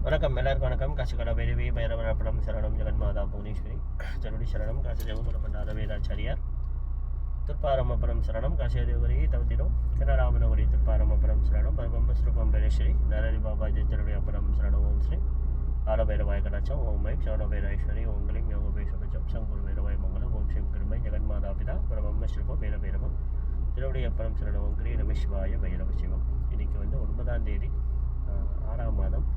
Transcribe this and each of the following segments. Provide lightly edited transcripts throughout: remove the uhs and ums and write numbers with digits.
வணக்கம், எல்லாருக்கும் வணக்கம். காசிகடா பைரவி பைரவரப்படம் சரணம் ஜெகன்மாதா புவனேஸ்வரி திருவடி சரணம் காசி தேவகுலபண்டார வேதாச்சாரியார் திருப்பாரமபுரம் சரணம் காசிதேவரி தவத்திரம் கனராமனகுடி திருப்பாரமபுரம் சரணம் பரபம்ப ஸ்ரூபம் பைரேஸ்வரி நரரி பாபாஜி திருவியப்படம் சரணம் ஓம் ஸ்ரீ காலபைரவாய கடாச்சம் ஓம் மை சரணபைரேஸ்வரி ஓங்கலிம் யோகபேஷபச்சம் சங்குரு பைரவாய் மங்கலம் ஓம் ஸ்ரீம் கிருமை ஜெகன்மாதா பிதா பரபம்ப ஸ்ரூபம் பைரபைரவம் திருவடியப்படம் சரணம் ஓம் கிரி நமசிவாய பைரவ சிவம். இன்றைக்கி 9ஆம் தேதி 6ஆம் மாதம்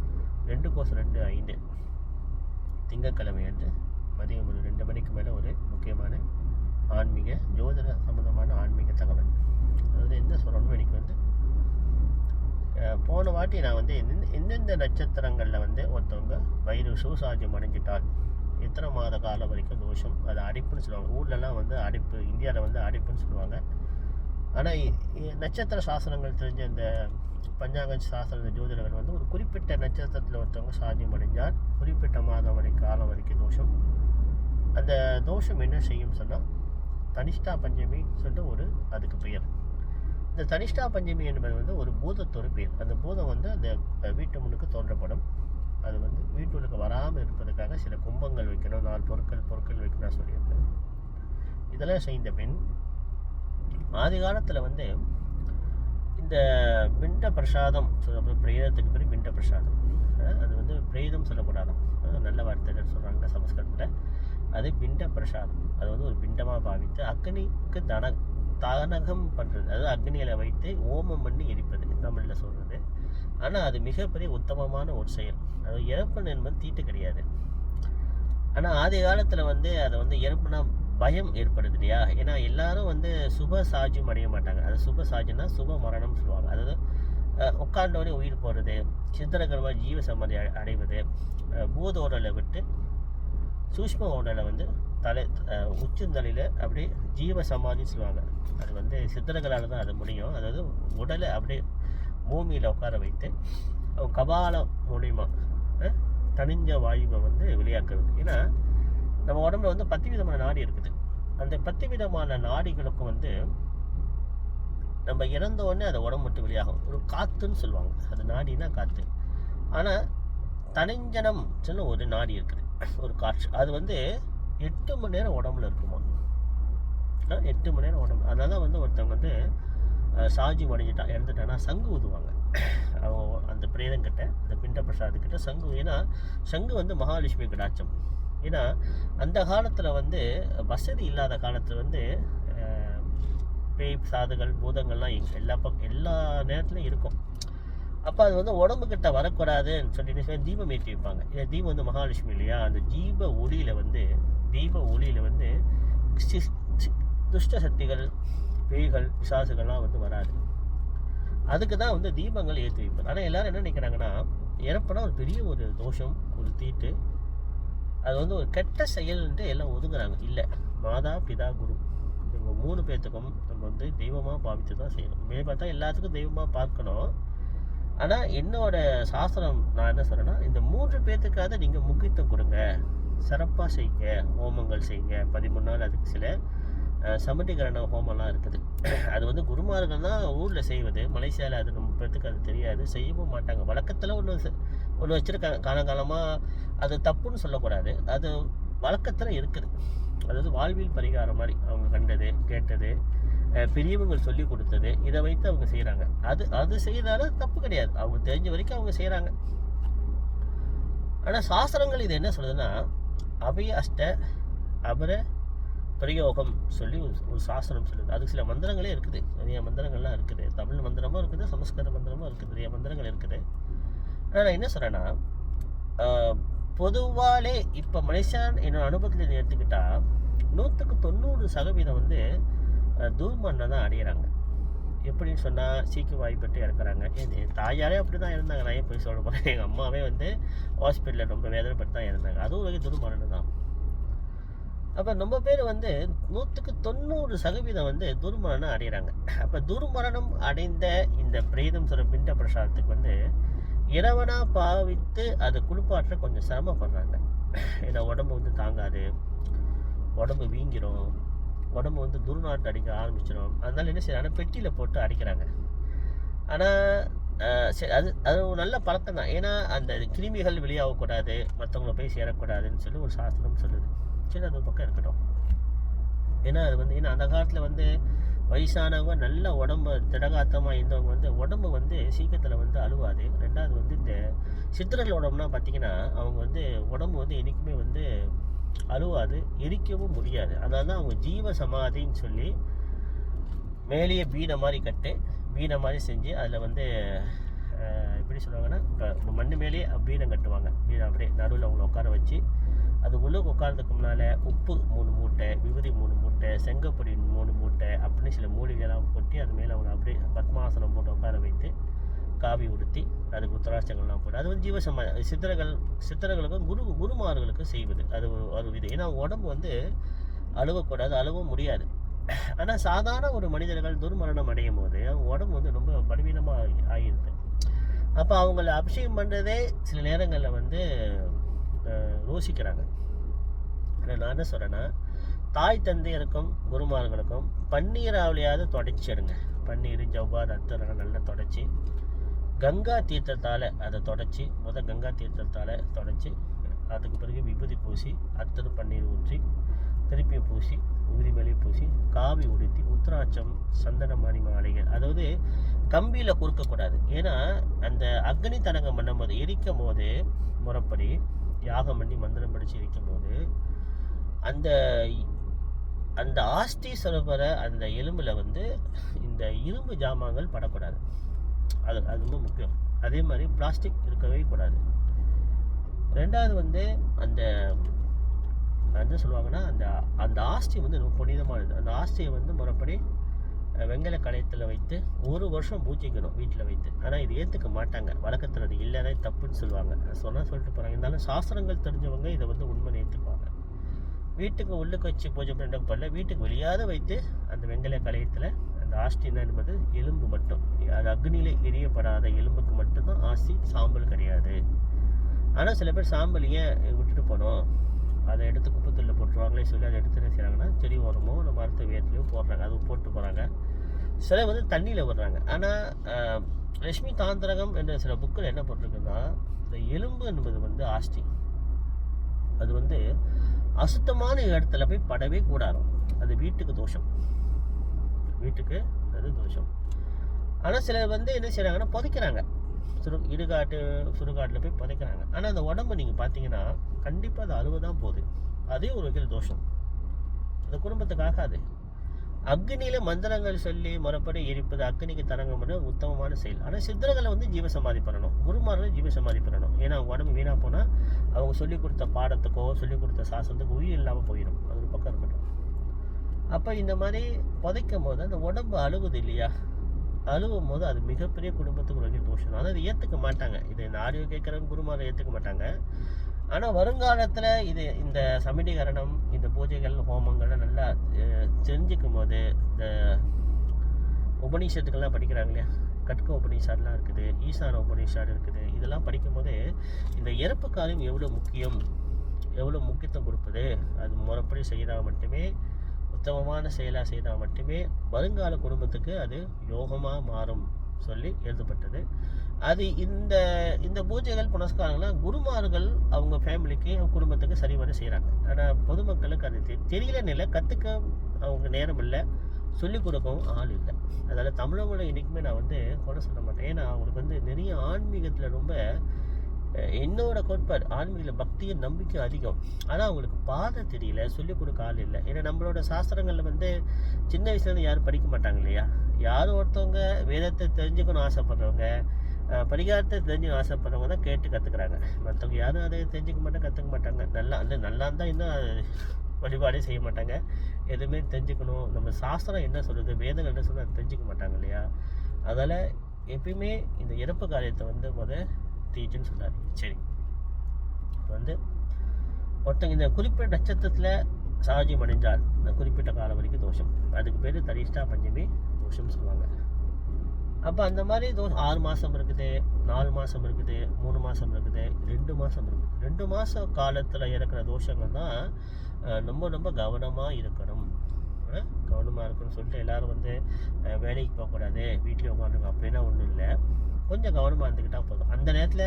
2/2/5 திங்கட்கிழமை அன்று மதியம் ஒரு 2 மணிக்கு மேலே ஒரு முக்கியமான ஆன்மீக ஜோதிட சம்பந்தமான ஆன்மீக தகவல். அதாவது என்ன சொல்லணும், எனக்கு போன வாட்டி நான் எந்தெந்த நட்சத்திரங்களில் ஒருத்தவங்க வயிறு சூசாஜம் அடைஞ்சிட்டால் எத்தனை மாத காலம் வரைக்கும் தோஷம், அது அடிப்புன்னு சொல்லுவாங்க. ஊர்லலாம் அடிப்பு, இந்தியாவில் அடிப்புன்னு சொல்லுவாங்க. ஆனால் நட்சத்திர சாஸ்திரங்கள் தெரிஞ்ச இந்த பஞ்சாங்க சாஸ்திர ஜோதிடர்கள் ஒரு குறிப்பிட்ட நட்சத்திரத்தில் ஒருத்தவங்க சாத்தியம் அடைஞ்சால் குறிப்பிட்ட மாதம் காலம் வரைக்கும் தோஷம். அந்த தோஷம் என்ன செய்யும் சொன்னால் தனிஷ்டா பஞ்சமி சொல்லிட்டு அதுக்கு பெயர். இந்த தனிஷ்டா பஞ்சமி என்பது ஒரு பூதத்தோட பெயர். அந்த பூதம் அந்த வீட்டு முன்னுக்கு தோன்றப்படும். அது வீட்டுக்கு வராமல் இருப்பதற்காக சில கும்பங்கள் வைக்கணும், 4 பொருட்கள் வைக்கணும் சொல்லியிருக்கேன். இதெல்லாம் செய்த பின் ஆதி காலத்தில் இந்த பிண்ட பிரசாதம் பிரேதத்துக்கு பேர் பிண்ட பிரசாதம். அது பிரேதம் சொல்லக்கூடாதான், நல்ல வார்த்தைகள் சொல்கிறாங்க சமஸ்கிருதத்தில். அது பிண்ட பிரசாதம். அது ஒரு பிண்டமாக பாவித்து அக்னிக்கு தானகம் பண்ணுறது, அதாவது அக்னியில் வைத்து ஓமம் பண்ணி எரிப்பது தமிழில் சொல்கிறது. ஆனால் அது மிகப்பெரிய உத்தமமான ஒரு செயல். அது இறப்பு என்பது தீட்டு கிடையாது. ஆனால் ஆதி காலத்தில் அதை இறப்புனா பயம் ஏற்படுது இல்லையா? ஏன்னா எல்லாரும் சுப சாஜியம் அடைய மாட்டாங்க. அது சுப சாஜியம்னா சுப மரணம் சொல்லுவாங்க. அதாவது உட்கார்ந்தவனே உயிர் போடுறது, சித்திரகரமாக ஜீவ சமாதி அடைவது, பூத உடலை விட்டு சூஷ்ம உடலை தலை உச்சந்தலையில் அப்படியே ஜீவ சமாதின்னு சொல்லுவாங்க. அது சித்திரங்களால் தான் அது முடியும். அதாவது உடலை அப்படியே பூமியில் உட்கார வைத்து கபாலம் மூலிமா தனிஞ்ச வாயுவை வெளியாக்குறது. ஏன்னா நம்ம உடம்புல 10 விதமான நாடி இருக்குது. அந்த 10 விதமான நாடிகளுக்கும் நம்ம இறந்த உடனே அதை உடம்பு மட்டும் வெளியாகும். ஒரு காற்றுன்னு சொல்லுவாங்க, அது நாடினா காற்று. ஆனால் தனிஞ்சனம் சொல்ல ஒரு நாடி இருக்குது, ஒரு காற்று. அது 8 மணி நேரம் உடம்புல இருக்குமா? 8 மணி நேரம் உடம்பு. அதனால ஒருத்தவங்க சாஜி அடைஞ்சிட்டான், இறந்துட்டான்னா சங்கு ஊதுவாங்க. அந்த பிரேதங்கிட்ட, அந்த பிண்ட பிரசாதக்கிட்ட சங்கு. ஏன்னா சங்கு மகாலட்சுமி கடாட்சம். ஏன்னா அந்த காலத்தில் வசதி இல்லாத காலத்தில் பேய் சாதுகள் பூதங்கள்லாம் எல்லா நேரத்துலையும் இருக்கும். அப்போ அது உடம்புக்கிட்ட வரக்கூடாதுன்னு சொல்லிட்டு தீபம் ஏற்றி வைப்பாங்க. ஏன்னா தீபம் மகாலட்சுமி இல்லையா? அந்த தீப ஒளியில் துஷ்ட சக்திகள், பேய்கள், பிசாசுகள்லாம் வராது. அதுக்கு தான் தீபங்கள் ஏற்றி வைப்பது. ஆனால் எல்லோரும் என்ன நினைக்கிறாங்கன்னா, இறப்புனா ஒரு பெரிய ஒரு தோஷம், ஒரு தீட்டு, அது ஒரு கெட்ட செயல்ன்ட்டு எல்லாம் ஒதுங்குறாங்க. இல்லை, மாதா பிதா குரு இவங்க 3 பேர்த்துக்கும் நம்ம தெய்வமாக பாவித்து தான் செய்யணும். பார்த்தா எல்லாத்துக்கும் தெய்வமாக பார்க்கணும். ஆனால் என்னோட சாஸ்திரம் நான் என்ன சொல்கிறேன்னா, இந்த 3 பேர்த்துக்காக நீங்கள் முக்கியத்துவம் கொடுங்க, சிறப்பாக செய்யுங்க, ஹோமங்கள் செய்யுங்க. 13 நாள் அதுக்கு சில சமட்டிகரண ஹோமம்லாம் இருக்குது. அது குருமார்கள் தான் ஊரில் செய்வது. மலேசியாவில் அது நம்ம பேர்த்துக்கு அது தெரியாது, செய்யவும் மாட்டாங்க. வழக்கத்தில் ஒன்று வச்சுருக்காங்க காலங்காலமாக. அது தப்புன்னு சொல்லக்கூடாது, அது வழக்கத்தில் இருக்குது. அதாவது வாழ்வியல் பரிகாரம் மாதிரி அவங்க கண்டது கேட்டது பெரியவங்க சொல்லி கொடுத்தது, இதை வைத்து அவங்க செய்கிறாங்க. அது செய்யறதால தப்பு கிடையாது, அவங்க தெரிஞ்ச வரைக்கும் அவங்க செய்கிறாங்க. ஆனால் சாஸ்திரங்கள் இது என்ன சொல்லுதுன்னா, அபய அஷ்ட அபர பிரயோகம் சொல்லி ஒரு சாஸ்திரம் சொல்லுது. அதுக்கு சில மந்திரங்களே இருக்குது, நிறைய மந்திரங்கள்லாம் இருக்குது. தமிழ் மந்திரமும் இருக்குது, சமஸ்கிருத மந்திரமும் இருக்குது, நிறைய மந்திரங்கள் இருக்குது. ஆனால் நான் என்ன சொல்கிறேன்னா, பொதுவாலே இப்போ மலேசியா என்னோட அனுபவத்தில் எடுத்துக்கிட்டால் 90% தூர்மண்ணை தான் அடையிறாங்க. எப்படின்னு சொன்னால் சீக்கு வாய்ப்பட்டு இறக்குறாங்க. என் தாயாரே அப்படி தான் இருந்தாங்க. நான் ஏன் போய் சொல்ல போகிறேன், எங்கள் அம்மாவே ஹாஸ்பிட்டலில் ரொம்ப வேதனைப்பட்டு தான் இருந்தாங்க. அதுவும் வகை துர்மரணம் தான். அப்போ நம்ம பேர் 100% துர்மரணம் அடைகிறாங்க. அப்போ துர்மரணம் அடைந்த இந்த பிரேதம் சொல்கிற பிண்ட பிரசாதத்துக்கு இறைவனாக பாவித்து அதை குளிப்பாற்ற கொஞ்சம் சிரமப்படுறாங்க. ஏன்னா உடம்பு தாங்காது, உடம்பு வீங்கிரும், உடம்பு துர்நாற்று அடிக்க ஆரம்பிச்சிடும். அதனால என்ன செய்யறாங்கன்னா பெட்டியில் போட்டு அடிக்கிறாங்க. ஆனால் சரி, அது அது ஒரு நல்ல பழக்கம் தான். ஏன்னா அந்த கிருமிகள் வெளியாகக்கூடாது, மற்றவங்கள போய் சேரக்கூடாதுன்னு சொல்லி ஒரு சாஸ்திரம் சொல்லுது. சரி, அது ஒரு பக்கம் இருக்கட்டும். ஏன்னா அது வந்து ஏன்னா அந்த காலத்தில் வந்து வயசானவங்க நல்ல உடம்பு திடகாத்தமாக இருந்தவங்க வந்து உடம்பு வந்து சீக்கிரத்தில் வந்து அழுவாது. ரெண்டாவது வந்து இந்த சித்தர்கள் உடம்புனா பார்த்தீங்கன்னா அவங்க வந்து உடம்பு வந்து என்றைக்குமே வந்து அழுவாது, எரிக்கவும் முடியாது. அதனால தான் அவங்க ஜீவ சமாதின்னு சொல்லி மேலேயே வீணை மாதிரி வீணை மாதிரி செஞ்சு அதில் வந்து எப்படி சொல்லுவாங்கன்னா இப்போ மண்ணு மேலேயே வீணம் கட்டுவாங்க. வீணை அப்படியே நடுவில் அவங்கள உட்கார வச்சு அது உள்ளே உட்காரதுக்கு முன்னால் உப்பு 3 மூட்டை, விபூதி 3 மூட்டை, செங்கப்பொடி 3 மூட்டை அப்படின்னு சில மூலிகைலாம் கொட்டி அது மேலே அவங்க அப்படியே பத்மாசனம் போட்டு உட்கார வைத்து காவி உடுத்தி அதுக்கு உத்தராட்சங்கள்லாம் போட்டு அது வந்து ஜீவசமா சித்தர்களுக்கும் குருமார்களுக்கும் செய்வது அது ஒரு விதம். ஏன்னா உடம்பு வந்து அழுவக்கூடாது, அழுவவும் முடியாது. ஆனால் சாதாரண ஒரு மனிதர்கள் துர்மரணம் அடையும் போது அவங்க உடம்பு வந்து ரொம்ப பலவீனமாக ஆகிடுது. அப்போ அவங்கள அபிஷேகம் பண்ணுறதே சில நேரங்களில் வந்து யோசிக்கிறாங்க. நான் என்ன சொல்கிறேன்னா, தாய் தந்தையருக்கும் குருமார்களுக்கும் பன்னீராவளியாவது தொடச்சிடுங்க. பன்னீர் ஜவ்வாது அத்தனை நல்லா தொடச்சி கங்கா தீர்த்தத்தால் அதை தொடச்சி கங்கா தீர்த்தத்தால் தொடச்சி அதுக்கு பிறகு விபூதி பூசி அத்தனை பன்னீர் ஊற்றி திருப்பியும் பூசி விபூதி மேலே பூசி காவி உடுத்தி உத்திராட்சம் சந்தனமானி மாலைகள், அதாவது கம்பியில் குறுக்கக்கூடாது. ஏன்னா அந்த அக்னி தடங்கம் பண்ணும் போது எரிக்கும் போது முறைப்படி யாகம் பண்ணி மந்திரம் படித்து எரிக்கும் போது அந்த அந்த ஆஸ்தீஸ்வரரை அந்த எலும்பில் வந்து இந்த இரும்பு ஜாமான்கள் படக்கூடாது. அது ரொம்ப முக்கியம். அதே மாதிரி பிளாஸ்டிக் இருக்கவே கூடாது. ரெண்டாவது வந்து அந்த என்ன சொல்லுவாங்கன்னா அந்த அந்த ஆஸ்தி வந்து ரொம்ப புனிதமானது. அந்த ஆஸ்தியை வந்து முறைப்படி வெங்கல கலையத்தில் வைத்து 1 வருஷம் பூஜிக்கணும் வீட்டில் வைத்து. ஆனால் இது ஏற்றுக்க மாட்டாங்க. வழக்கத்தில் அது இல்லைன்னா தப்புன்னு சொல்லுவாங்க. சொன்னால் சொல்லிட்டு போகிறாங்க. இருந்தாலும் சாஸ்திரங்கள் தெரிஞ்சவங்க இதை வந்து உண்மை ஏற்றுக்குவாங்க. வீட்டுக்கு உள்ளுக்கு வச்சு பூஜை பண்ண பண்ணல, வீட்டுக்கு வெளியாத வைத்து அந்த வெங்கல கலையத்தில் அந்த ஆஸ்தினா என்பது எலும்பு மட்டும், அது அக்னியில் எரியப்படாத எலும்புக்கு மட்டும்தான் ஆஸ்தி, சாம்பல் கிடையாது. ஆனால் சில பேர் சாம்பல் ஏன் விட்டுட்டு போனோம், அதை எடுத்து குப்பத்தில் போட்டுருவாங்களே சொல்லி அதை எடுத்து என்ன செய்கிறாங்கன்னா செடி ஓரமோ இல்லை மரத்தை வேர்லையோ போடுறாங்க, அது போட்டு போகிறாங்க. சில வந்து தண்ணியில் விடுறாங்க. ஆனால் லட்சுமி தாந்திரகம் என்ற சில புக்கில் என்ன போட்டிருக்குன்னா, இந்த எலும்பு என்பது வந்து ஆஸ்தி, அது வந்து அசுத்தமான இடத்துல போய் படவே கூடாது. அது வீட்டுக்கு தோஷம், வீட்டுக்கு அது தோஷம். ஆனால் சிலர் வந்து என்ன செய்கிறாங்கன்னா புதைக்கிறாங்க, சுடுகாட்டில் போய் புதைக்கிறாங்க. ஆனால் அந்த உடம்பு நீங்கள் பார்த்தீங்கன்னா கண்டிப்பாக அது அழுவதான் போகுது. அதே ஒரு வகையில் தோஷம், அந்த குடும்பத்துக்காக. அது அக்னியில் மந்திரங்கள் சொல்லி முறைப்படி எரிப்பது அக்னிக்கு தரங்க மட்டும் உத்தமமான செயல். ஆனால் சித்தர்களை வந்து ஜீவசமாதி பண்ணணும், குருமார்கள் ஜீவசமாதி பண்ணணும். ஏன்னா அவங்க உடம்பு வீணாக போனால் அவங்க சொல்லிக் கொடுத்த பாடத்துக்கோ சொல்லிக் கொடுத்த சாசனத்துக்கோ உயிர் இல்லாமல் போயிடும். அது ஒரு பக்கம் இருக்கட்டும். அப்போ இந்த மாதிரி புதைக்கும் போது அந்த உடம்பு அழுகுது இல்லையா, அழுவும் போது அது மிகப்பெரிய குடும்பத்துக்கு ஒரு வகையில் தோஷம். ஆனால் அதை ஏற்றுக்க மாட்டாங்க. இது இந்த ஆடியோ கேட்குறவங்க குருமாரை ஏற்றுக்க மாட்டாங்க. ஆனால் வருங்காலத்தில் இது இந்த சமிடிகரணம் இந்த பூஜைகள் ஹோமங்கள்லாம் நல்லா தெரிஞ்சுக்கும் போது இந்த உபநிஷத்துக்கள்லாம் படிக்கிறாங்க இல்லையா, கட்க உபநிஷாட்லாம் இருக்குது, ஈசான உபநிஷாடு இருக்குது. இதெல்லாம் படிக்கும் போது இந்த இறப்பு காரியம் எவ்வளோ முக்கியம், எவ்வளோ முக்கியத்துவம் கொடுப்பது, அது முறைப்படி செய்தால் மட்டுமே, உத்தமமான செயலாக செய்தால் மட்டுமே வருங்கால குடும்பத்துக்கு அது யோகமாக மாறும் சொல்லி எழுதப்பட்டது. அது இந்த இந்த பூஜைகள் புனஸ்காரங்கள்லாம் குருமார்கள் அவங்க ஃபேமிலிக்கு அவங்க குடும்பத்துக்கு சரிவர செய்கிறாங்க. ஆனால் பொதுமக்களுக்கு அது தெரியலன்னு இல்லை, கற்றுக்க அவங்க நேரம் இல்லை, சொல்லிக் கொடுக்கவும் ஆள் இல்லை. அதனால் தமிழவங்களை இன்றைக்குமே நான் வந்து கூட சொல்ல மாட்டேன். ஏன்னா அவங்களுக்கு வந்து நிறைய ஆன்மீகத்தில் ரொம்ப என்னோட கோட்பாடு ஆன்மீக பக்தியும் நம்பிக்கை அதிகம். ஆனால் அவங்களுக்கு பாதை தெரியல, சொல்லிக் கொடுக்க ஆள் இல்லை. ஏன்னா நம்மளோட சாஸ்திரங்களில் வந்து சின்ன வயசுலேருந்து யாரும் படிக்க மாட்டாங்க இல்லையா. யாரும் ஒருத்தவங்க வேதத்தை தெரிஞ்சுக்கணும் ஆசைப்படுறவங்க, பரிகாரத்தை தெரிஞ்சுக்கணும் ஆசைப்படுறவங்க தான் கேட்டு கற்றுக்குறாங்க. மற்றவங்க யாரும் அதை தெரிஞ்சுக்க கற்றுக்க மாட்டாங்க. நல்லா இருந்தால் இன்னும் வழிபாடே செய்ய மாட்டாங்க. எதுவுமே தெரிஞ்சுக்கணும், நம்ம சாஸ்திரம் என்ன சொல்லுது, வேதங்கள் என்ன சொல்லுது, அதை தெரிஞ்சுக்க மாட்டாங்க இல்லையா. அதனால் எப்பயுமே இந்த இறப்பு காரியத்தை வந்து தீட்டுன்னு சொல்லாதீங்க. சரி, இப்போ வந்து ஒருத்தங்க இந்த குறிப்பிட்ட நட்சத்திரத்தில் சாஜியம் அடைஞ்சால் இந்த குறிப்பிட்ட காலம் வரைக்கும் தோஷம், அதுக்கு பேர் தரிஷ்டா பஞ்சமி தோஷம்னு சொல்லுவாங்க. அப்போ அந்த மாதிரி தோஷம் 6 மாதம் இருக்குது, 4 மாதம் இருக்குது, 3 மாதம் இருக்குது, 2 மாதம் இருக்குது. 2 மாத காலத்தில் இருக்கிற தோஷங்கள் தான் ரொம்ப கவனமாக இருக்கணும். கவனமாக இருக்கணும்னு சொல்லிட்டு எல்லோரும் வந்து வேலைக்கு போகக்கூடாது, வீட்லேயே உட்காந்துருக்கோம் அப்படின்னா ஒன்றும் இல்லை. கொஞ்சம் கவனமாக இருந்துக்கிட்டால் போதும். அந்த நேரத்தில்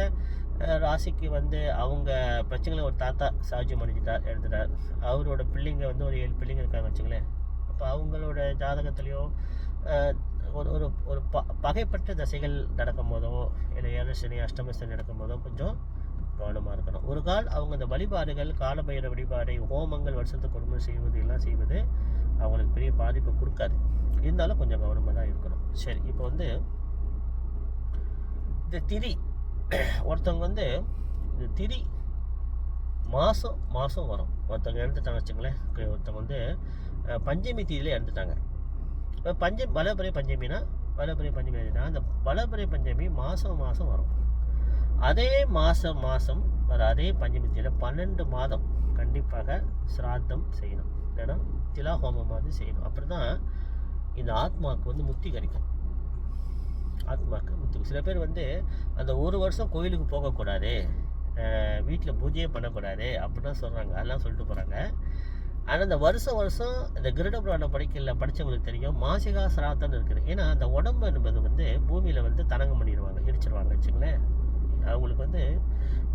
ராசிக்கு வந்து அவங்க பிரச்சனைகளை ஒரு தாத்தா சாஜியம் அடைஞ்சிட்டார், எடுத்துட்டார். அவரோட பிள்ளைங்க வந்து ஒரு 7 பிள்ளைங்க இருக்காங்க வச்சுங்களேன். அப்போ அவங்களோட ஜாதகத்துலேயோ ஒரு ஒரு ஒரு பகைப்பட்ட தசைகள் நடக்கும் போதோ இல்லை 7 சனி அஷ்டம சனி நடக்கும் போதோ கொஞ்சம் கவனமாக இருக்கணும். ஒரு கால் அவங்க இந்த வழிபாடுகள், காலபைரவ வழிபாடு, ஹோமங்கள், வருஷத்துக்கு ஒரு முறை செய்வது எல்லாம் செய்வது அவங்களுக்கு பெரிய பாதிப்பை கொடுக்காது. இருந்தாலும் கொஞ்சம் கவனமாக தான் இருக்கணும். சரி, இப்போ வந்து இந்த திதி ஒருத்தவங்க வந்து இந்த திதி மாதம் மாதம் வரும். ஒருத்தவங்க இறந்துட்டாங்க வச்சுங்களேன். ஒருத்தவங்க வந்து பஞ்சமி திதியில் இறந்துட்டாங்க. இப்போ வளபிறை பஞ்சமினா வளபிறை பஞ்சமி எழுதினா அந்த வளபிறை பஞ்சமி மாதம் மாதம் வரும். அதே மாதம் வர அதே பஞ்சமி திதியில் 12 மாதம் கண்டிப்பாக சிராத்தம் செய்யணும், இல்லைன்னா திலா ஹோமம் மாதிரி செய்யணும். அப்படி தான் இந்த ஆத்மாவுக்கு வந்து முக்தி கிடைக்கும். ஆத்மாவுக்கு முக்தி. சில பேர் வந்து அந்த ஒரு வருஷம் கோயிலுக்கு போகக்கூடாது, வீட்டில் பூஜையே பண்ணக்கூடாது அப்படிலாம் சொல்கிறாங்க. அதெல்லாம் சொல்லிட்டு போகிறாங்க. ஆனால் இந்த வருஷம் இந்த கிருட புராணம் படித்தவங்களுக்கு தெரியும், மாசிகா சிராத்தம்னு இருக்குது. ஏன்னா அந்த உடம்பு என்பது வந்து பூமியில் வந்து தனங்கம் பண்ணிடுவாங்க, இடிச்சிடுவாங்க வச்சுங்களேன். அவங்களுக்கு வந்து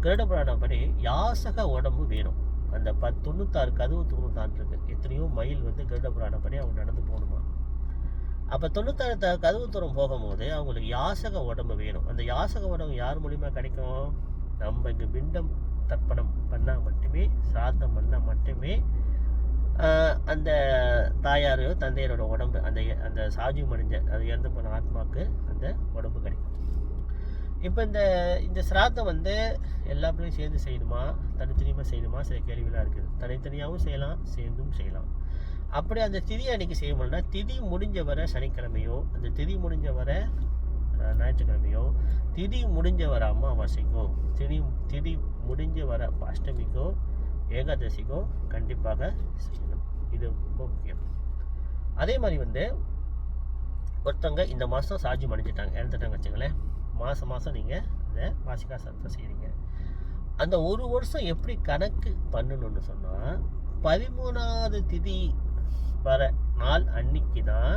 கிருட புராணம் படி யாசக உடம்பு வேணும். அந்த 96 கதவு 96 இருக்குது. எத்தனையோ மைல் வந்து கிருட புராணம் படி அவங்க நடந்து போகணுமா. அப்போ 96 கதவு தூரம் போகும்போது அவங்களுக்கு யாசக உடம்பு வேணும். அந்த யாசக உடம்பு யார் மூலிமா கிடைக்கும்? நம்ம இங்கே பிண்டம் தர்ப்பணம் பண்ணால் மட்டுமே, சிராத்தம் பண்ணால் மட்டுமே அந்த தாயாரையோ தந்தையரோட உடம்பு, அந்த சாஜியம் அடைஞ்ச அது இறந்து போன ஆத்மாவுக்கு அந்த உடம்பு கிடைக்கும். இப்போ இந்த சிராத்தம் வந்து எல்லா பிள்ளையும் சேர்ந்து செய்யணுமா, தனித்தனியாக செய்யணுமா, சில கேள்விகளாக இருக்குது. தனித்தனியாகவும் செய்யலாம், சேர்ந்தும் செய்யலாம். அப்படி அந்த திதி அன்னைக்கு செய்யணும்னா திதி முடிஞ்ச வர சனிக்கிழமையோ, அந்த திதி முடிஞ்ச வர ஞாயிற்றுக்கிழமையோ, திதி முடிஞ்ச வர அமாவாசைக்கோ, திதி முடிஞ்ச வர அஷ்டமிக்கோ, ஏகாதசிக்கோ கண்டிப்பாக செய்யணும். இது ரொம்ப முக்கியம். அதே மாதிரி வந்து ஒருத்தவங்க இந்த மாதம் சாஜியம் அடைஞ்சிட்டாங்க, இறந்துட்டாங்க வச்சுங்களேன். மாதம் நீங்கள் இந்த மாசிகா சிராத்தம் செய்கிறீங்க. அந்த ஒரு வருஷம் எப்படி கணக்கு பண்ணணும்னு சொன்னால் 13வது திதி வர நாள் அன்னைக்கு தான்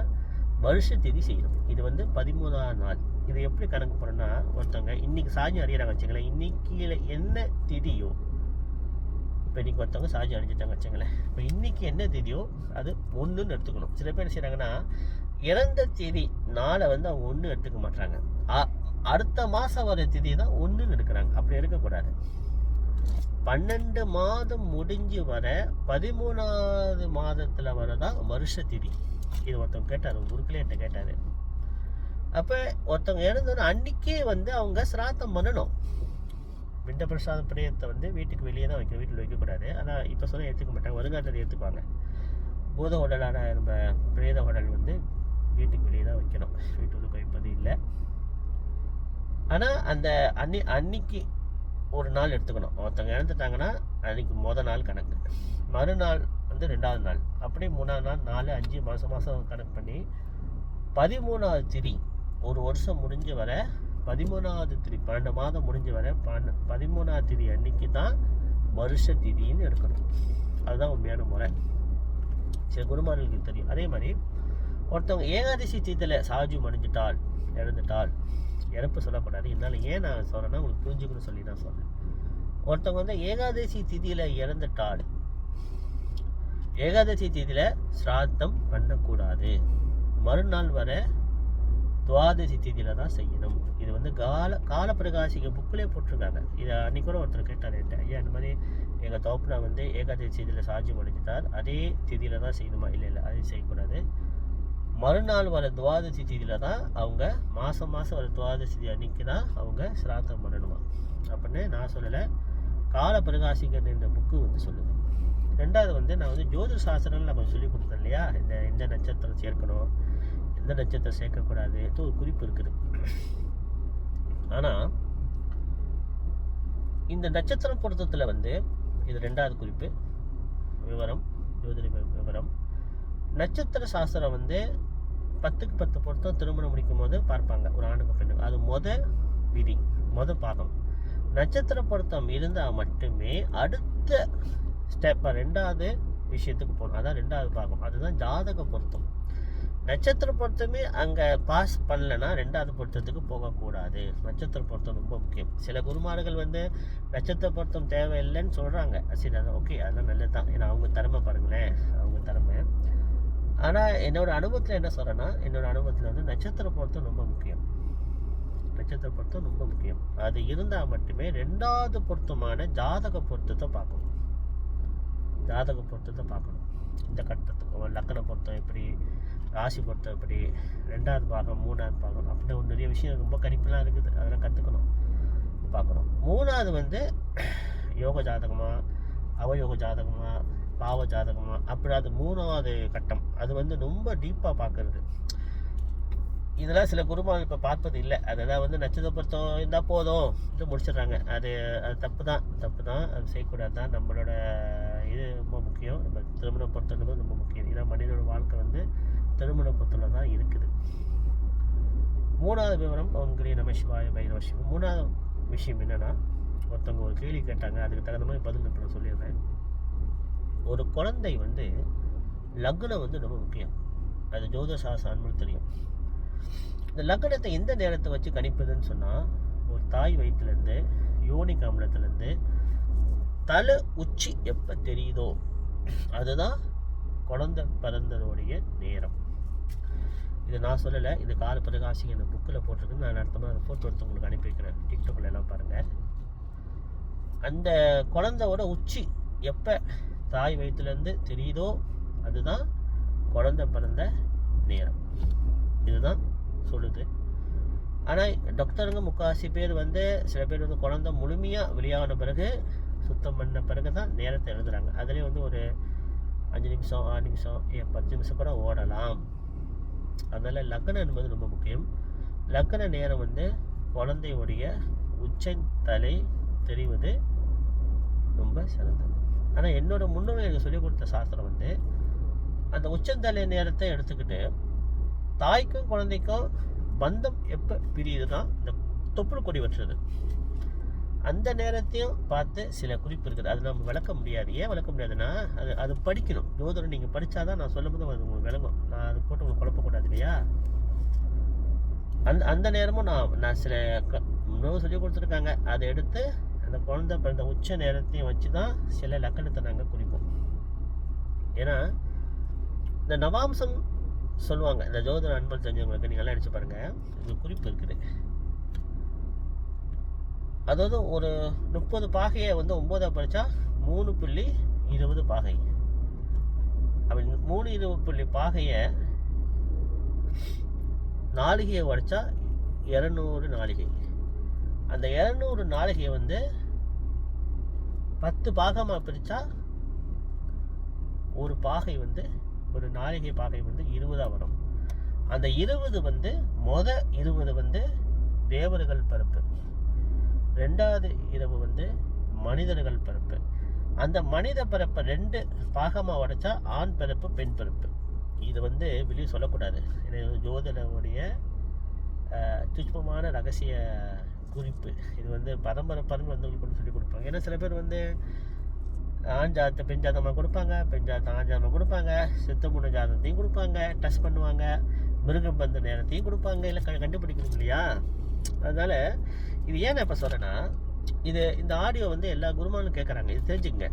வருஷ திதி செய்யணும். இது வந்து 13வது நாள். இது எப்படி கணக்கு பண்ணணும்னா, ஒருத்தவங்க இன்றைக்கி சாஜியம் அறியறாங்க வச்சுங்களேன். இன்றைக்கியில் என்ன திதியோ, இப்போ இன்றைக்கி ஒருத்தவங்க சாஜியம் அடைஞ்சிட்டாங்க வச்சுங்களேன். இப்போ இன்றைக்கி என்ன திதியோ அது 1ன்னு எடுத்துக்கணும். சில பேர் செய்கிறாங்கன்னா இறந்த திதி நாளை வந்து அவங்க 1 எடுத்துக்க மாட்டாங்க. அடுத்த மாதம் வர திதி தான் 1ன்னு எடுக்கிறாங்க. அப்படி எடுக்கக்கூடாது. 12 மாதம் முடிஞ்சு வர 13வது மாதத்தில் வரதான் வருஷ திதி. இது ஒருத்தவங்க கேட்டார், குருக்களே என்கிட்ட கேட்டார். அப்போ ஒருத்தவங்க இறந்தோன்னு அன்றைக்கே வந்து அவங்க சிராத்தம் பண்ணணும். விண்ட பிரசாத பிரியத்தை வந்து வீட்டுக்கு வெளியே தான் வைக்கணும், வீட்டில் வைக்கக்கூடாது. ஆனால் இப்போ சொல்ல ஏற்றுக்க மாட்டாங்க, வருங்காலத்தில் ஏற்றுக்குவாங்க. பூத உடலான நம்ம பிரேத உடல் வந்து வீட்டுக்கு வெளியே தான் வைக்கணும், வீட்டுக்கு வைப்பது இல்லை. ஆனால் அந்த அன்னைக்கு ஒரு நாள் எடுத்துக்கணும். ஒருத்தவங்க இறந்துட்டாங்கன்னா அன்றைக்கி மொதல் நாள் கணக்கு, மறுநாள் வந்து 2வது நாள், அப்படியே 3வது நாள், 4, 5 மாதம் கணக்கு பண்ணி 13வது திதி ஒரு வருஷம் முடிஞ்சு வர 13வது திதி, 12 மாதம் முடிஞ்சு வர 13வது திதி அன்னைக்கு தான் வருஷ திதின்னு எடுக்கணும். அதுதான் உண்மையான முறை. சில குருமார்களுக்கு தெரியும். அதே மாதிரி ஒருத்தவங்க ஏகாதசி திதியில் சாஜியம் அடைஞ்சிட்டால், இறந்துட்டால், இறப்பு சொல்லக்கூடாது. இருந்தாலும் ஏன் நான் சொல்கிறேன்னா உங்களுக்கு புரிஞ்சுக்கணும்னு சொல்லி தான் சொல்கிறேன். ஒருத்தவங்க வந்து ஏகாதசி திதியில் இறந்துட்டால், ஏகாதசி திதியில் சிராத்தம் பண்ணக்கூடாது. மறுநாள் வர துவாதசி திதியில் தான் செய்யணும். இது வந்து காலப்பிரகாசிக புக்கிலே போட்டிருக்காங்க. இதை அன்றைக்கி கூட ஒருத்தர் கேட்டார் என்கிட்ட, ஐயா இந்த மாதிரி எங்கள் தோப்புனா வந்து ஏகாதசி திதியில் சாஜியம் அடைஞ்சிட்டார், அதே திதியில் தான் செய்யணுமா? இல்லை அதையும் செய்யக்கூடாது. மறுநாள் வர துவாதசி திதியில் தான் அவங்க மாதம் வர துவாதசி திதி அன்னைக்கு தான் அவங்க சிராத்தம் பண்ணணுமா அப்படின்னு நான் சொல்லலை, காலப்பிரகாசிகன் என்ற புக்கு வந்து சொல்லுது. 2வது வந்து நான் வந்து ஜோதிட சாஸ்திரங்கள் நான் கொஞ்சம் சொல்லி கொடுத்தேன் இல்லையா, எந்த நட்சத்திரம் சேர்க்கணும், எந்த நட்சத்திரம் சேர்க்கக்கூடாது, ஒரு குறிப்பு இருக்குது. ஆனால் இந்த நட்சத்திரம் பொருத்தத்தில் வந்து இது 2வது குறிப்பு விவரம், ஜோதிட விவரம். நட்சத்திர சாஸ்திரம் வந்து 10க்கு 10 பொருத்தம் திருமணம் முடிக்கும் போது பார்ப்பாங்க, ஒரு ஆணுக்கு பெண்ணுக்கு. அது விதி, பாகம். நட்சத்திர பொருத்தம் இருந்தால் மட்டுமே அடுத்த ஸ்டெப் 2வது விஷயத்துக்கு போகணும். அதான் 2வது பாகம், அதுதான் ஜாதக பொருத்தம். நட்சத்திர பொருத்தமே அங்கே பாஸ் பண்ணலைன்னா 2வது பொருத்தத்துக்கு போகக்கூடாது. நட்சத்திர பொருத்தம் ரொம்ப முக்கியம். சில குருமார்கள் வந்து நட்சத்திர பொருத்தம் தேவையில்லைன்னு சொல்கிறாங்க. சரி, அது ஓகே, அதெல்லாம் நல்லது தான். ஏன்னா அவங்க திறமை பாருங்களேன், அவங்க திறமை. ஆனால் என்னோடய அனுபவத்தில் என்ன சொல்கிறேன்னா, என்னோடய அனுபவத்தில் வந்து நட்சத்திர பொருத்தம் ரொம்ப முக்கியம். நட்சத்திர பொருத்தம் ரொம்ப முக்கியம். அது இருந்தால் மட்டுமே 2வது பொருத்தமான ஜாதக பொருத்தத்தை பார்க்கணும். ஜாதக பொருத்தத்தை பார்க்கணும். இந்த கட்டத்துக்கு லக்கண பொருத்தம் எப்படி, ராசி பொருத்தம் எப்படி, 2வது பாகம் 3வது பாகம் அப்படின்னு ஒரு நிறைய விஷயம் ரொம்ப கணிப்புலாம் இருக்குது. அதெல்லாம் கற்றுக்கணும், பார்க்கணும். 3வது வந்து யோக ஜாதகமா, அவயோக ஜாதகமா, பாவ ஜாதகமா, அப்படி அது 3வது கட்டம். அது வந்து ரொம்ப டீப்பாக பார்க்கறது. இதெல்லாம் சில குருமார்கள் இப்போ பார்ப்பது இல்லை. அதெல்லாம் வந்து நட்சத்திர பொருத்தம் இருந்தால் போதும் இது முடிச்சிடுறாங்க. அது தப்பு தான், அது செய்யக்கூடாது தான். நம்மளோட இது ரொம்ப முக்கியம். நம்ம திருமண பொருத்தம் ரொம்ப முக்கியம். ஏன்னா மனிதனோட வாழ்க்கை வந்து திருமண பொருத்தத்தில் தான் இருக்குது. 3வது விவரம் ஓம் நம சிவாய பைரவ சிவம். 3வது விஷயம் என்னென்னா, ஒருத்தவங்க ஒரு கேள்வி கேட்டாங்க, அதுக்கு தகுந்த மாதிரி பதில் இப்போ நான் சொல்லிடுறேன். ஒரு குழந்தை வந்து லக்னம் வந்து ரொம்ப முக்கியம். அது ஜோதிட சாஸ்திரம் தெரியும். இந்த லக்னத்தை எந்த நேரத்தை வச்சு கணிப்பதுன்னு சொன்னால், ஒரு தாய் வயிற்றுலேருந்து யோனி காமலத்துலேருந்து தலை உச்சி எப்போ தெரியுதோ அதுதான் குழந்தை பிறந்ததோடைய நேரம். இது நான் சொல்லலை, இது கால பிரகாசிங்க இந்த புக்கில் போட்டிருக்குன்னு நான் அர்த்தமாக அந்த ஃபோட்டோ எடுத்து உங்களுக்கு அனுப்பி வைக்கிறேன். டிக்டாக்ல எல்லாம் பாருங்கள். அந்த குழந்தையோட உச்சி எப்போ தாய் வயிற்றுலேருந்து தெரியுதோ அதுதான் குழந்தை பிறந்த நேரம். இதுதான் சொல்லுது. ஆனால் டாக்டருங்க முக்கால்வாசி பேர் வந்து, சில பேர் வந்து குழந்தை முழுமையாக வெளியான பிறகு, சுத்தம் பண்ண பிறகு தான் நேரத்தை எழுதுகிறாங்க. அதுலேயே வந்து ஒரு 5 நிமிஷம் 6 நிமிஷம் 10 நிமிஷம் கூட ஓடலாம். அதனால் லக்னம் என்பது ரொம்ப முக்கியம். லக்ன நேரம் வந்து குழந்தையுடைய உச்சந்தலை தெரிவது ரொம்ப சிறந்தது. ஆனால் என்னோட முன்னோர்கள் எனக்கு சொல்லிக் கொடுத்த சாஸ்திரம் வந்து, அந்த உச்சந்தலை நேரத்தை எடுத்துக்கிட்டு தாய்க்கும் குழந்தைக்கும் பந்தம் எப்போ பிரியுதுன்னா இந்த தொப்புள் கொடி வற்றுறது, அந்த நேரத்தையும் பார்த்து சில குறிப்பு இருக்குது. அது நம்ம விளக்க முடியாது. ஏன் விளக்க முடியாதுன்னா, அது படிக்கணும். ஜோதிடம் நீங்கள் படித்தாதான் நான் சொல்லும் போது அது உங்களுக்கு விளங்கும். நான் அது போட்டு உங்களுக்கு குழப்பக்கூடாது இல்லையா? அந்த நேரமும் நான் சில முன்னோர் சொல்லி கொடுத்துருக்காங்க. அதை எடுத்து அந்த குழந்தை பிறந்த உச்ச நேரத்தையும் வச்சு தான் சில லக்கணத்தை நாங்கள் குறிப்போம். ஏன்னா இந்த நவாம்சம் சொல்லுவாங்க. இந்த ஜோதிட அன்பர் தெரிஞ்சவங்களுக்கு நீங்கள்லாம் நினச்சி பாருங்கள், இது குறிப்பு இருக்குது. அதாவது ஒரு 30 பாகையை வந்து 9ஆக படித்தா 3.20 பாகை. அப்படி 3.20 பாகையை நாளிகையை உடைச்சா 200 நாளிகை. அந்த 200 நாளிகையை வந்து 10 பாகமாக பிரித்தா ஒரு பாகை வந்து, ஒரு நாளிகை பாகை வந்து 20 வரும். அந்த 20 வந்து 20 வந்து தேவர்கள் பிறப்பு, 2வது இரவு வந்து மனிதர்கள் பிறப்பு. அந்த மனித பிறப்பை 2 பாகமாக உடைச்சா ஆண் பிறப்பு பெண் பிறப்பு. இது வந்து வெளியே சொல்லக்கூடாது. ஜோதிடனுடைய சூட்சமமான ரகசிய குறிப்பு. இது வந்து பரம்பரை வந்தவங்களுக்கு சொல்லி கொடுப்பாங்க. ஏன்னா சில பேர் வந்து ஆண் ஜாதத்தை பெண் ஜாதகமாக கொடுப்பாங்க, பெண் ஜாதத்தை ஆண் ஜாதகமாக கொடுப்பாங்க, சித்தமுன ஜாதகத்தையும் கொடுப்பாங்க, டச் பண்ணுவாங்க, மிருகம் பந்த நேரத்தையும் கொடுப்பாங்க. இல்லை கண்டுபிடிக்கணும் இல்லையா? அதனால் இது ஏன் நான் இப்போ சொல்கிறேன்னா, இந்த ஆடியோ வந்து எல்லா குருமானும் கேட்குறாங்க. இது தெரிஞ்சுங்க.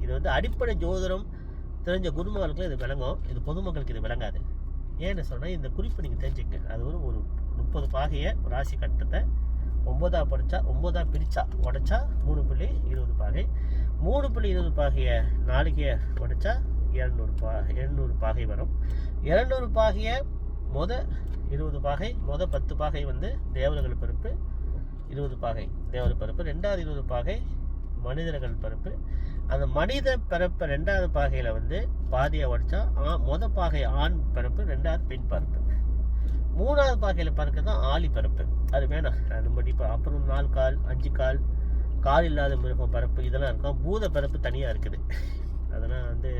இது வந்து அடிப்படை ஜோதிடம் தெரிஞ்ச குருமார்களுக்கு இது விளங்கும். இது பொதுமக்களுக்கு இது விளங்காது. ஏன்னு சொன்னால், இந்த குறிப்பு நீங்கள் தெரிஞ்சுங்க. அது ஒரு 30 பாகையை ராசி கட்டத்தை 9ஆக படித்தா 9ஆக பிரித்தா உடைச்சா 3.20 பாகை, 3.20 பாகையை நாளிகையை உடைச்சா 200 பாகை வரும். 200 பாகையை 20 பாகை, 10 பாகை வந்து தேவர்கள் பிறப்பு, 20 பாகை தேவர்கள் பிறப்பு, 2வது 20 பாகை மனிதர்கள் பிறப்பு. அந்த மனித பிறப்பு 2வது பாகையில் வந்து பாதியை உடைச்சா பாகை ஆண் பிறப்பு, 2வது பெண் பிறப்பு. 3வது பாகையில் பிறக்க தான் ஆளி பிறப்பு. அது வேணாம், ரொம்ப டீப்பாக. அப்புறம் 4 கால் 5 கால் இல்லாத மிருகம் பிறப்பு இதெல்லாம் இருக்கும். பூத பிறப்பு தனியாக இருக்குது. அதெல்லாம் வந்து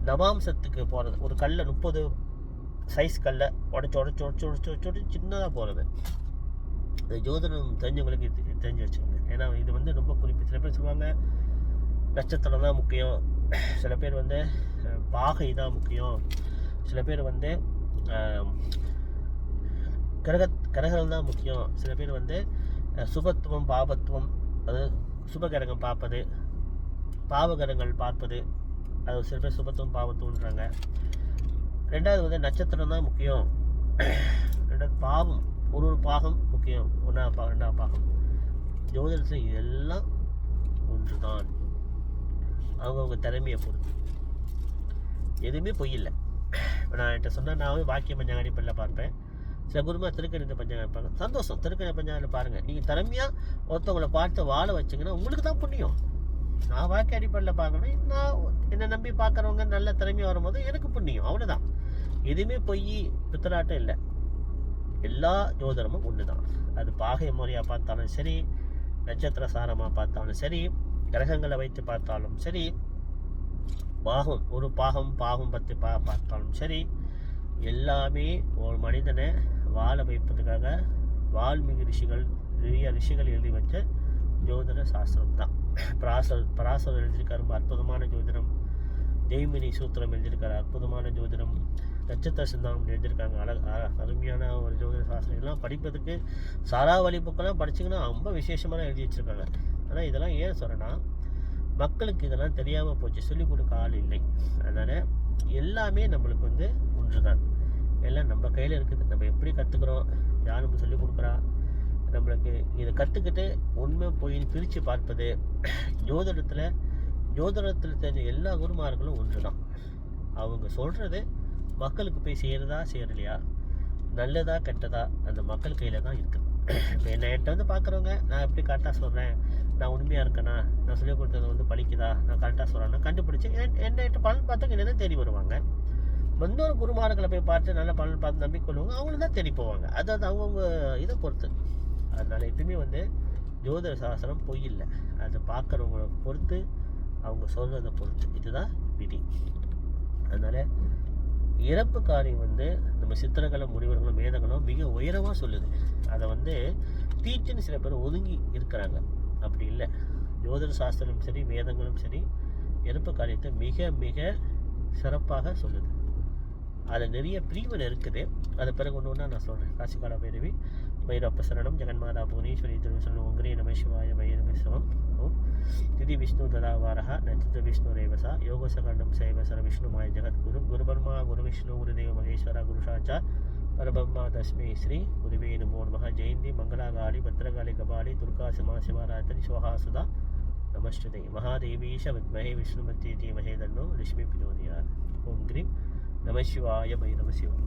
நவாம்சத்துக்கு போகிறது. ஒரு கல்லை 30 சைஸ் கல்லை உடச்சி சின்னதாக போகிறது. இந்த ஜோதிடம் தெரிஞ்சவங்களுக்கு தெரிஞ்சு வச்சுக்கோங்க. ஏன்னா இது வந்து ரொம்ப குறிப்பு. சில பேர் சொல்லுவாங்க நட்சத்திரம் தான் முக்கியம், சில பேர் வந்து பாகை தான் முக்கியம், சில பேர் வந்து கிரகங்கள் தான் முக்கியம். சில பேர் வந்து சுபத்துவம் பாபத்துவம், அது சுபகிரகம் பார்ப்பது, பாவகிரகங்கள் பார்ப்பது, அது சில பேர் சுபத்துவம் பாவத்துவன்றாங்க. ரெண்டாவது வந்து நட்சத்திரம் தான் முக்கியம். ரெண்டாவது பாவம், ஒரு பாகம் முக்கியம், ரெண்டாவது பாகம். ஜோதிடத்தில் இதெல்லாம் ஒன்று தான். அவங்கவுங்க திறமையை பொறுத்து, எதுவுமே பொய் இல்லை. இப்போ நான் என்கிட்ட சொன்னால் நான் வந்து வாக்கிய பஞ்சாங்க அடிப்படையில் பார்ப்பேன். சில குருமா திருக்கணித பஞ்சாங்க இருப்பாங்க. சந்தோஷம், திருக்கணித பஞ்சாங்கத்தில் பாருங்கள். நீங்கள் திறமையாக ஒருத்தவங்களை பார்த்து வாழ வச்சிங்கன்னா உங்களுக்கு தான் புண்ணியம். நான் வாக்கிய அடிப்படையில் பார்க்கணும், நான் என்னை நம்பி பார்க்குறவங்க நல்ல திறமையாக வரும்போது எனக்கு புண்ணியம், அவ்வளோதான். எதுவுமே பொய் பித்தலாட்டம் இல்லை. எல்லா ஜோதிடமும் ஒன்று தான். அது பாகை முறையாக பார்த்தாலும் சரி, நட்சத்திர சாரமாக பார்த்தாலும் சரி, கிரகங்களை வைத்து பார்த்தாலும் சரி, பாகம் ஒரு பாகம் பற்றி பார்த்தாலும் சரி, எல்லாமே ஒரு மனிதனை வாழ வைப்பதற்காக வால்மீகி ரிஷிகள் எழுதி வச்ச ஜோதிட சாஸ்திரம் தான். பராசர் எழுதியிருக்காரு ரொம்ப அற்புதமான ஜோதிடம். ஜெய்மினி சூத்திரம் எழுதியிருக்காரு அற்புதமான ஜோதிடம். நட்சத்திர சிந்தாமணி எழுதியிருக்காங்க அருமையான ஒரு ஜோதிட சாஸ்திரம். இதெல்லாம் படிப்பதுக்கு சாராவளி புக்கெல்லாம் படிச்சிங்கன்னா ரொம்ப விசேஷமான எழுதி வச்சுருக்காங்க. ஆனால் இதெல்லாம் ஏன் சொல்கிறேன்னா, மக்களுக்கு இதெல்லாம் தெரியாமல் போச்சு, சொல்லிக் கொடுக்க ஆள் இல்லை. அதனால் எல்லாமே நம்மளுக்கு வந்து ஒன்று தான். எல்லாம் நம்ம கையில் இருக்குது. நம்ம எப்படி கற்றுக்குறோம், யார் நம்ம சொல்லிக் கொடுக்குறா, நம்மளுக்கு இதை கற்றுக்கிட்டு உண்மை போய் பிரித்து பார்ப்பது. ஜோதிடத்தில் தெரிஞ்ச எல்லா குருமார்களும் ஒன்று தான். அவங்க சொல்கிறது மக்களுக்கு போய் செய்யலையா, நல்லதா கெட்டதா, அந்த மக்கள் கையில் தான் இருக்குது. இப்போ என்கிட்ட வந்து பார்க்குறவங்க நான் எப்படி கரெக்டாக சொல்கிறேன், நான் உண்மையாக இருக்கேனா, நான் சொல்லிக் கொடுத்தது வந்து பழிக்குதா, நான் கரெக்டாக சொல்கிறேன்னா கண்டுபிடிச்சி என்னகிட்ட பலன் பார்த்தா என்ன தேடி வருவாங்க. இன்னொரு குருமார்களை போய் பார்த்து நல்ல பலன் பார்த்து நம்பிக்கொள்ளுவாங்க, அவங்களும் தான் தேடி போவாங்க. அதாவது அவங்கவுங்க இதை பொறுத்து. அதனால் எப்பயுமே வந்து ஜோதிட சாஸ்திரம் பொய் இல்லை. அதை பார்க்குறவங்கள பொறுத்து, அவங்க சொல்கிறத பொறுத்து, இதுதான் விதி. அதனால் இறப்பு காரியம் வந்து நம்ம சித்திரங்களும் முனிவர்களும் வேதங்களும் மிக உயரமாக சொல்லுது. அதை வந்து தீட்டுன்னு சில பேர் ஒதுங்கி இருக்கிறாங்க. அப்படி இல்லை. ஜோதிட சாஸ்திரமும் சரி, வேதங்களும் சரி, இறப்பு காரியத்தை மிக மிக சிறப்பாக சொல்லுது. அதில் நிறைய பிரிவுகள் இருக்குது. அதை பிறகு ஒன்று ஒன்றா நான் சொல்கிறேன். காசிகால பைரவி, பைரப்ப சரணம், ஜெகன்மாதா புவனேஸ்வரி திருவிசரணம், உங்கிரே நம சிவாய பைரவிஸ்வம் ஓம் திதி விஷ்ணு ததாவாரா நட்சத்திர விஷ்ணு ரேவசா யோகசகண்டம் சைவசர விஷ்ணுமாய ஜெகத்குரு குருபர்மா குரு விஷ்ணு குருதேவ மகேஸ்வர குருஷாச்சார் பரபம்மா தஸ்மை ஸ்ரீ குருவே நமோ நமः. ஜெயந்தி மங்களாகாளி பத்ரகாளி கபாலி துர்கா சிமா சிவராத்திரி சிவஹாசுதா நமஸ்துதே. மகாதேவீஷ வித்மஹே விஷ்ணுமத்தி தீமஹே தன்னோ லட்சுமி பிரச்சோதயாத். ஓம் கிரீம் நம சிவாய பைரவ சிவம்.